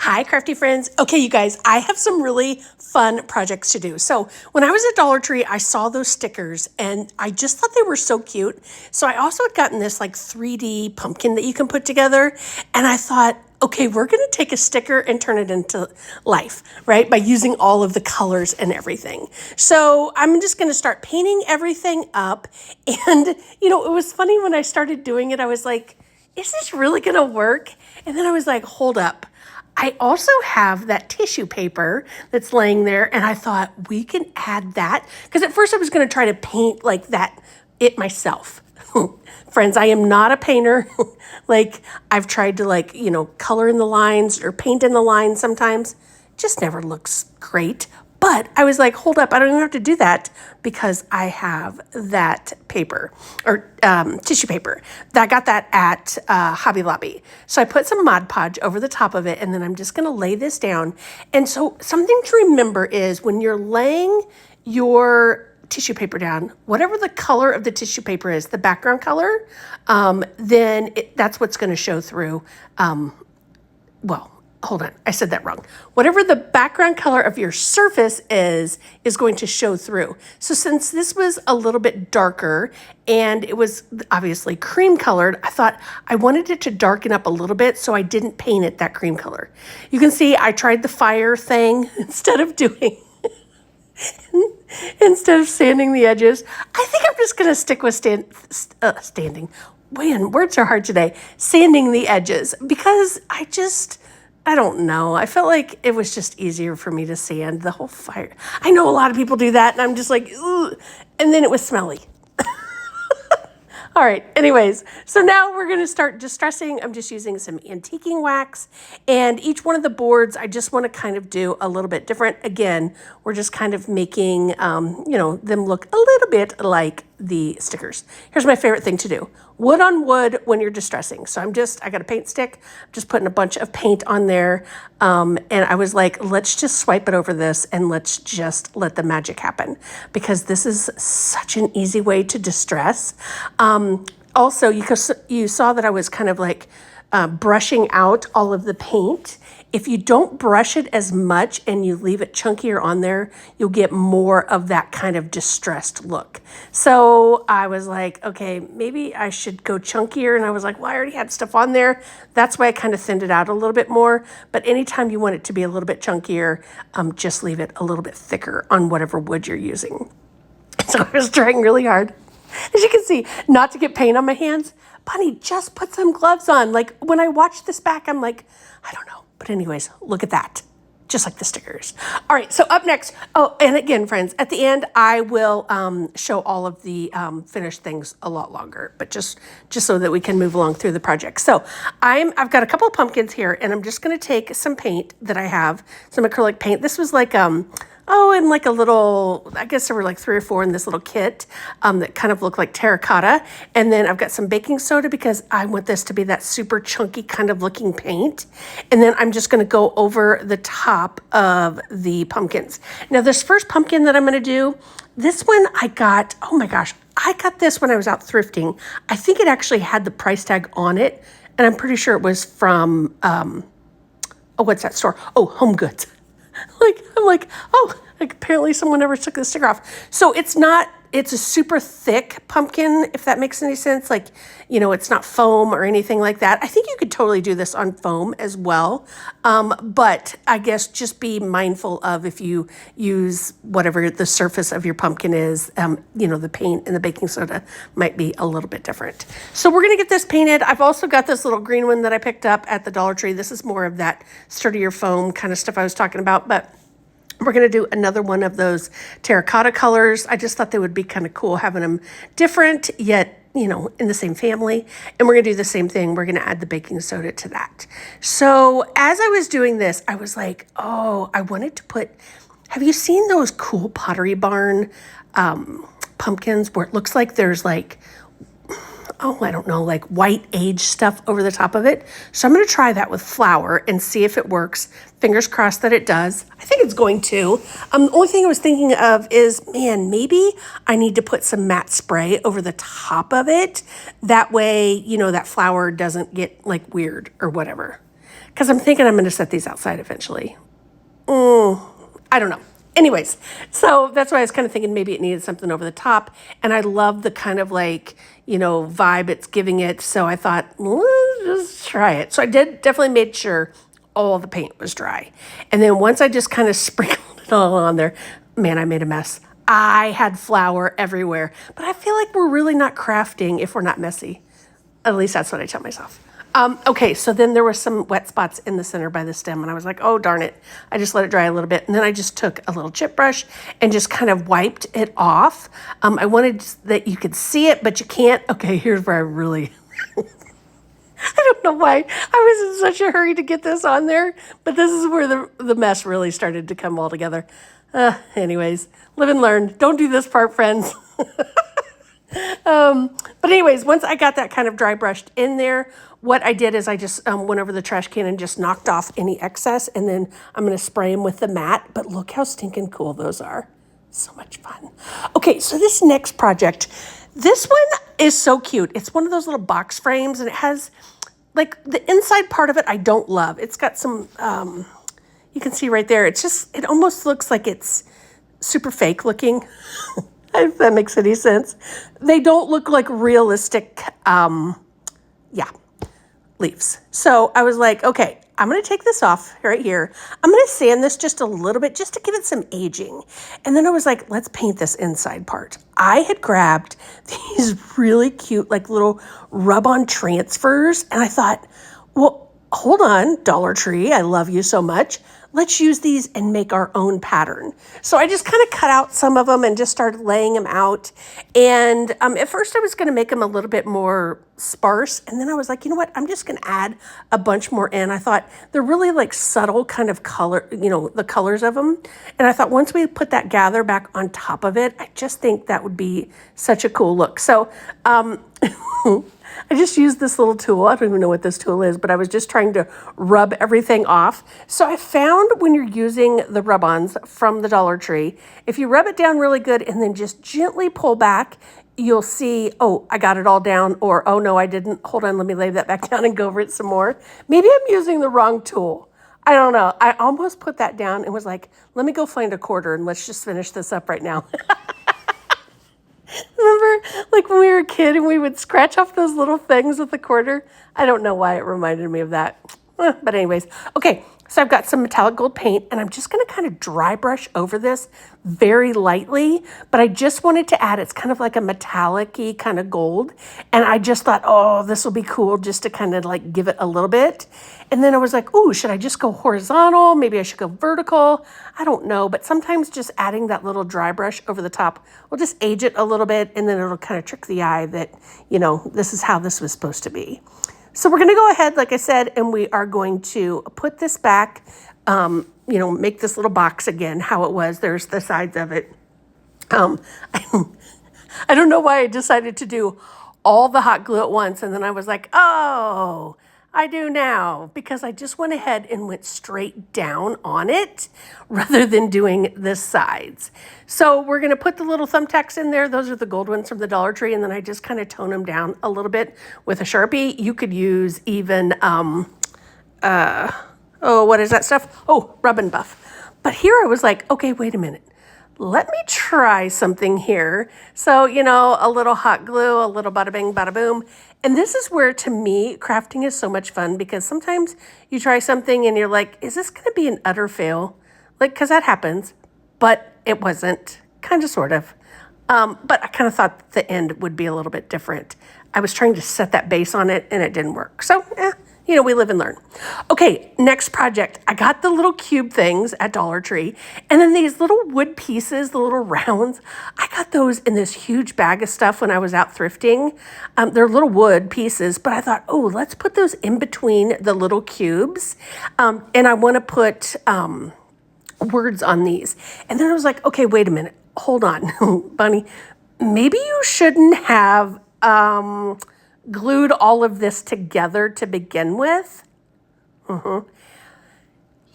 Hi, crafty friends. Okay, you guys, I have some really fun projects to do. So when I was at Dollar Tree, I saw those stickers and I just thought they were so cute. So I also had gotten this like 3D pumpkin that you can put together. And I thought, okay, we're going to take a sticker and turn it into life, right? By using all of the colors and everything. So I'm just going to start painting everything up. And, it was funny when I started doing it, I was like, is this really going to work? And then I was like, hold up. I also have that tissue paper that's laying there, and I thought we can add that because at first I was going to try to paint like that it myself. Friends, I am not a painter. Like I've tried to color in the lines or paint in the lines sometimes. Just never looks great. But I was like, hold up, I don't even have to do that because I have that paper or tissue paper. I got that at Hobby Lobby. So I put some Mod Podge over the top of it, and then I'm just going to lay this down. And so something to remember is when you're laying your tissue paper down, whatever the color of the tissue paper is, the background color, that's what's going to show through. Hold on, I said that wrong. Whatever the background color of your surface is going to show through. So since this was a little bit darker and it was obviously cream colored, I thought I wanted it to darken up a little bit, so I didn't paint it that cream color. You can see I tried the fire thing instead of sanding the edges. I think I'm just gonna stick with standing. Man, words are hard today. Sanding the edges because I don't know. I felt like it was just easier for me to sand the whole fire. I know a lot of people do that, and I'm just like, ugh. And then it was smelly. All right, anyways, so now we're gonna start distressing. I'm just using some antiquing wax, and each one of the boards, I just wanna kind of do a little bit different. Again, we're just kind of making, them look a little bit like the stickers. Here's my favorite thing to do. Wood on wood when you're distressing. So I got a paint stick, I'm just putting a bunch of paint on there. And I was like, let's just swipe it over this and let's just let the magic happen because this is such an easy way to distress. Also, you saw that I was kind of like brushing out all of the paint. If you don't brush it as much and you leave it chunkier on there, you'll get more of that kind of distressed look. So I was like, okay, maybe I should go chunkier. And I was like, well, I already had stuff on there. That's why I kind of thinned it out a little bit more. But anytime you want it to be a little bit chunkier, just leave it a little bit thicker on whatever wood you're using. So I was trying really hard, as you can see, not to get paint on my hands. Bunny, just put some gloves on. Like when I watch this back, I'm like, I don't know. But anyways, look at that. Just like the stickers. All right, so up next, oh, and again, friends, at the end, I will show all of the finished things a lot longer, but just so that we can move along through the project. So I've got a couple of pumpkins here, and I'm just gonna take some paint that I have, some acrylic paint. This was like, and like a little, I guess there were like 3 or 4 in this little kit that kind of look like terracotta. And then I've got some baking soda because I want this to be that super chunky kind of looking paint. And then I'm just going to go over the top of the pumpkins. Now this first pumpkin that I'm going to do, this one I got, oh my gosh, I got this when I was out thrifting. I think it actually had the price tag on it. And I'm pretty sure it was from, what's that store? Oh, Home Goods. I'm like, oh, like apparently someone never took the sticker off. So it's a super thick pumpkin, if that makes any sense. Like, it's not foam or anything like that. I think you could totally do this on foam as well. But I guess just be mindful of if you use whatever the surface of your pumpkin is, the paint and the baking soda might be a little bit different. So we're going to get this painted. I've also got this little green one that I picked up at the Dollar Tree. This is more of that sturdier foam kind of stuff I was talking about, but we're going to do another one of those terracotta colors. I just thought they would be kind of cool having them different, yet, in the same family. And we're going to do the same thing. We're going to add the baking soda to that. So as I was doing this, I was like, oh, I wanted to put, have you seen those cool Pottery Barn pumpkins where it looks like there's like, I don't know, like white age stuff over the top of it. So I'm going to try that with flour and see if it works. Fingers crossed that it does. I think it's going to. The only thing I was thinking of is, man, maybe I need to put some matte spray over the top of it. That way, that flour doesn't get like weird or whatever. because I'm thinking I'm going to set these outside eventually. I don't know. Anyways, so that's why I was kind of thinking maybe it needed something over the top. And I love the kind of like, vibe it's giving it. So I thought, let's just try it. So I definitely made sure all the paint was dry. And then once I just kind of sprinkled it all on there, man, I made a mess. I had flour everywhere. But I feel like we're really not crafting if we're not messy. At least that's what I tell myself. Okay, so then there were some wet spots in the center by the stem, and I was like, oh, darn it. I just let it dry a little bit, and then I just took a little chip brush and just kind of wiped it off. I wanted that you could see it, but you can't. Okay, here's where I really... I don't know why I was in such a hurry to get this on there, but this is where the mess really started to come all together. Anyways, live and learn. Don't do this part, friends. But anyways, once I got that kind of dry brushed in there, what I did is I just went over the trash can and just knocked off any excess, and then I'm going to spray them with the matte. But look how stinking cool those are. So much fun. Okay, so this next project, this one is so cute. It's one of those little box frames, and it has, like, the inside part of it I don't love. It's got some, you can see right there, it almost looks like it's super fake looking. If that makes any sense. They don't look like realistic, leaves. So I was like, okay, I'm going to take this off right here. I'm going to sand this just a little bit just to give it some aging. And then I was like, let's paint this inside part. I had grabbed these really cute, like little rub-on transfers. And I thought, well, hold on, Dollar Tree, I love you so much. Let's use these and make our own pattern. So I just kind of cut out some of them and just started laying them out. And at first I was going to make them a little bit more sparse. And then I was like, you know what? I'm just going to add a bunch more in. I thought they're really like subtle kind of color, the colors of them. And I thought once we put that gather back on top of it, I just think that would be such a cool look. So, I just used this little tool. I don't even know what this tool is, but I was just trying to rub everything off. So I found when you're using the rub-ons from the Dollar Tree, if you rub it down really good and then just gently pull back, you'll see, oh, I got it all down, or, oh, no, I didn't. Hold on, let me lay that back down and go over it some more. Maybe I'm using the wrong tool. I don't know. I almost put that down and was like, let me go find a quarter and let's just finish this up right now. Remember, like when we were a kid and we would scratch off those little things with a quarter? I don't know why it reminded me of that. But anyways, okay, so I've got some metallic gold paint, and I'm just going to kind of dry brush over this very lightly, but I just wanted to add, it's kind of like a metallic-y kind of gold, and I just thought, oh, this will be cool just to kind of like give it a little bit. And then I was like, ooh, should I just go horizontal? Maybe I should go vertical. I don't know, but sometimes just adding that little dry brush over the top will just age it a little bit, and then it'll kind of trick the eye that, this is how this was supposed to be. So we're going to go ahead, like I said, and we are going to put this back, make this little box again, how it was. There's the sides of it. I don't know why I decided to do all the hot glue at once. And then I was like, oh, I do now, because I just went ahead and went straight down on it rather than doing the sides. So we're going to put the little thumbtacks in there. Those are the gold ones from the Dollar Tree. And then I just kind of tone them down a little bit with a Sharpie. You could use even, what is that stuff? Oh, Rub and Buff. But here I was like, okay, wait a minute. Let me try something here. So, a little hot glue, a little bada bing, bada boom. And this is where, to me, crafting is so much fun, because sometimes you try something and you're like, is this going to be an utter fail? Like, because that happens, but it wasn't, kind of, sort of. But I kind of thought the end would be a little bit different. I was trying to set that base on it and it didn't work. So, we live and learn. Okay, next project. I got the little cube things at Dollar Tree, and then these little wood pieces, the little rounds, I got those in this huge bag of stuff when I was out thrifting. They're little wood pieces, but I thought, oh, let's put those in between the little cubes, and I want to put words on these. And then I was like, okay, wait a minute. Hold on, Bunny. Maybe you shouldn't have glued all of this together to begin with.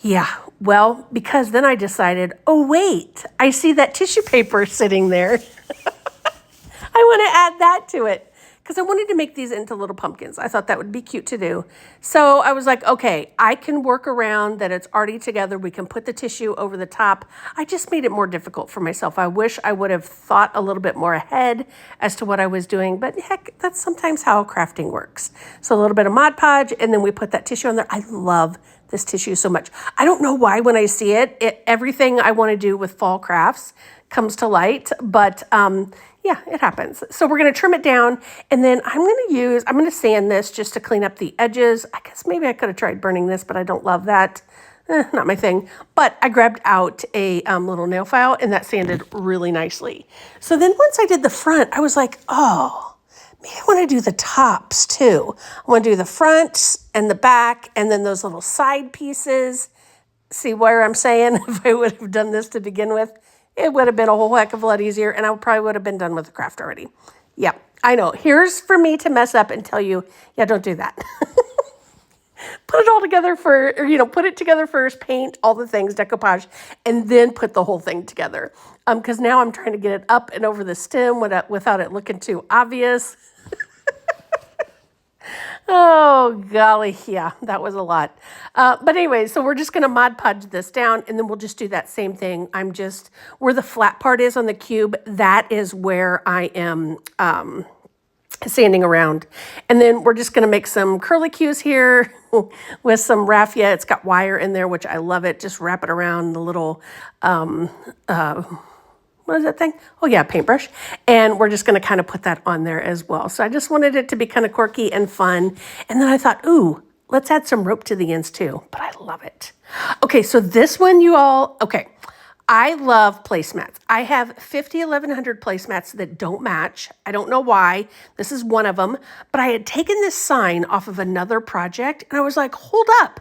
Yeah, well, because then I decided, oh, wait, I see that tissue paper sitting there. I want to add that to it, because I wanted to make these into little pumpkins. I thought that would be cute to do. So I was like, okay, I can work around that it's already together. We can put the tissue over the top. I just made it more difficult for myself. I wish I would have thought a little bit more ahead as to what I was doing, but heck, that's sometimes how crafting works. So a little bit of Mod Podge, and then we put that tissue on there. I love this tissue so much. I don't know why when I see it, everything I want to do with fall crafts comes to light, but yeah, it happens. So we're going to trim it down, and then I'm going to sand this just to clean up the edges. I guess maybe I could have tried burning this, but I don't love that. Not my thing. But I grabbed out a little nail file, and that sanded really nicely. So then once I did the front, I was like, oh, maybe I want to do the tops too. I want to do the front and the back, and then those little side pieces. See where I'm saying? If I would have done this to begin with, it would have been a whole heck of a lot easier, and I probably would have been done with the craft already. Yeah, I know. Here's for me to mess up and tell you, yeah, don't do that. Put it all together put it together first, paint all the things, decoupage, and then put the whole thing together. Because now I'm trying to get it up and over the stem without it looking too obvious. Oh, golly. Yeah, that was a lot. But anyway, so we're just going to Mod Podge this down, and then we'll just do that same thing. Where the flat part is on the cube, that is where I am sanding around. And then we're just going to make some curlicues here with some raffia. It's got wire in there, which I love it. Just wrap it around the little what is that thing? Oh yeah, paintbrush. And we're just going to kind of put that on there as well. So I just wanted it to be kind of quirky and fun. And then I thought, ooh, let's add some rope to the ends too. But I love it. Okay, so this one okay. I love placemats. I have 1100 placemats that don't match. I don't know why. This is one of them. But I had taken this sign off of another project, and I was like, hold up.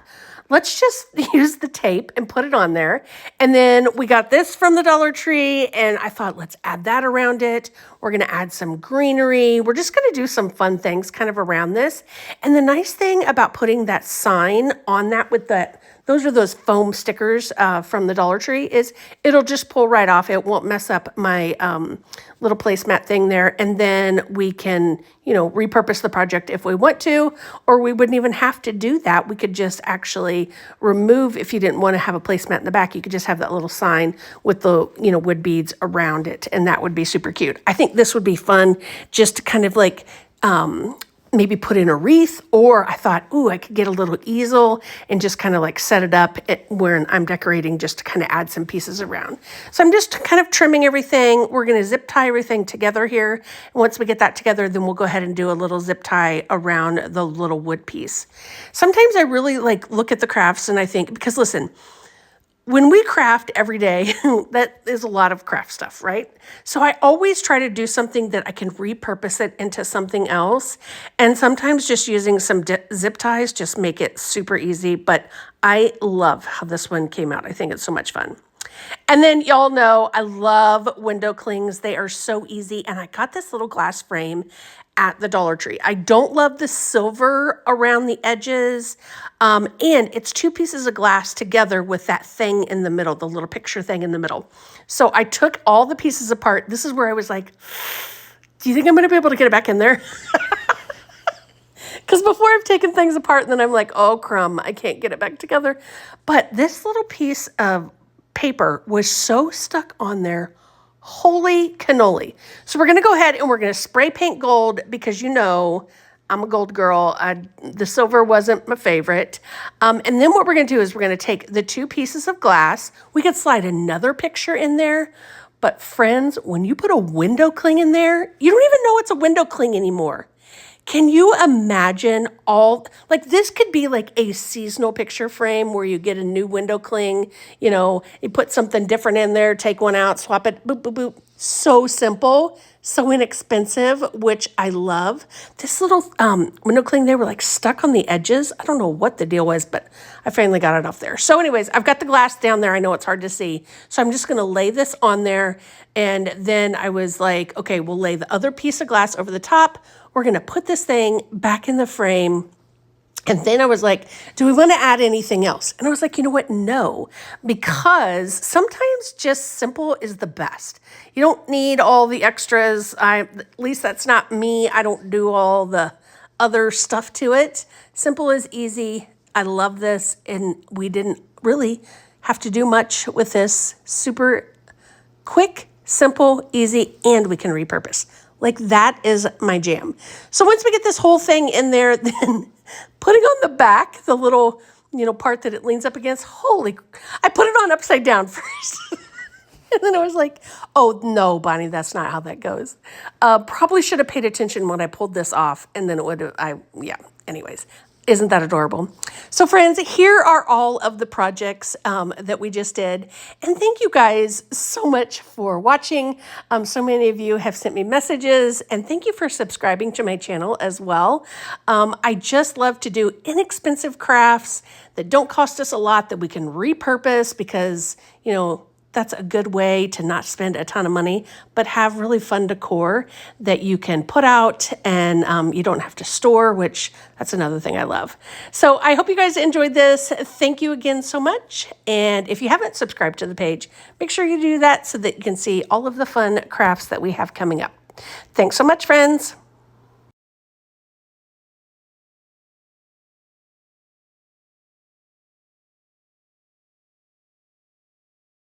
Let's just use the tape and put it on there. And then we got this from the Dollar Tree, and I thought, let's add that around it. We're going to add some greenery. We're just going to do some fun things kind of around this. And the nice thing about putting that sign on that with those foam stickers from the Dollar Tree is it'll just pull right off. It won't mess up my little placemat thing there. And then we can, repurpose the project if we want to, or we wouldn't even have to do that. We could just actually remove, if you didn't want to have a placemat in the back, you could just have that little sign with the, wood beads around it. And that would be super cute. I think this would be fun just to kind of like, maybe put in a wreath, or I thought, ooh, I could get a little easel and just kind of like set it up where I'm decorating, just to kind of add some pieces around. So I'm just kind of trimming everything. We're going to zip tie everything together here. And once we get that together, then we'll go ahead and do a little zip tie around the little wood piece. Sometimes I really look at the crafts and I think, because listen, when we craft every day, that is a lot of craft stuff, right? So I always try to do something that I can repurpose it into something else. And sometimes just using some zip ties just make it super easy. But I love how this one came out. I think it's so much fun. And then y'all know I love window clings. They are so easy. And I got this little glass frame at the Dollar Tree. I don't love the silver around the edges. And it's two pieces of glass together with that thing in the middle, the little picture thing in the middle. So I took all the pieces apart. This is where I was like, do you think I'm going to be able to get it back in there? Because before I've taken things apart, and then I'm like, oh, crumb, I can't get it back together. But this little piece of paper was so stuck on there. Holy cannoli. So we're going to go ahead and we're going to spray paint gold, because I'm a gold girl. The silver wasn't my favorite. And then what we're going to do is we're going to take the two pieces of glass. We could slide another picture in there. But friends, when you put a window cling in there, you don't even know it's a window cling anymore. Can you imagine this could be like a seasonal picture frame where you get a new window cling, you put something different in there, take one out, swap it, boop, boop, boop. So simple, so inexpensive, which I love. This little window cling, they were stuck on the edges. I don't know what the deal was, but I finally got it off there. So anyways, I've got the glass down there. I know it's hard to see. So I'm just going to lay this on there. And then I was like, okay, we'll lay the other piece of glass over the top. We're going to put this thing back in the frame. And then I was like, do we want to add anything else? And I was like, you know what? No, because sometimes just simple is the best. You don't need all the extras. At least that's not me. I don't do all the other stuff to it. Simple is easy. I love this. And we didn't really have to do much with this. Super quick, simple, easy, and we can repurpose. Like that is my jam. So once we get this whole thing in there, then putting on the back, the little, part that it leans up against, I put it on upside down first. And then I was like, oh no, Bonnie, that's not how that goes. Probably should have paid attention when I pulled this off, and then it would have, anyways. Isn't that adorable? So friends, here are all of the projects that we just did. And thank you guys so much for watching. So many of you have sent me messages, and thank you for subscribing to my channel as well. I just love to do inexpensive crafts that don't cost us a lot, that we can repurpose because, that's a good way to not spend a ton of money, but have really fun decor that you can put out and you don't have to store, which that's another thing I love. So I hope you guys enjoyed this. Thank you again so much. And if you haven't subscribed to the page, make sure you do that so that you can see all of the fun crafts that we have coming up. Thanks so much, friends.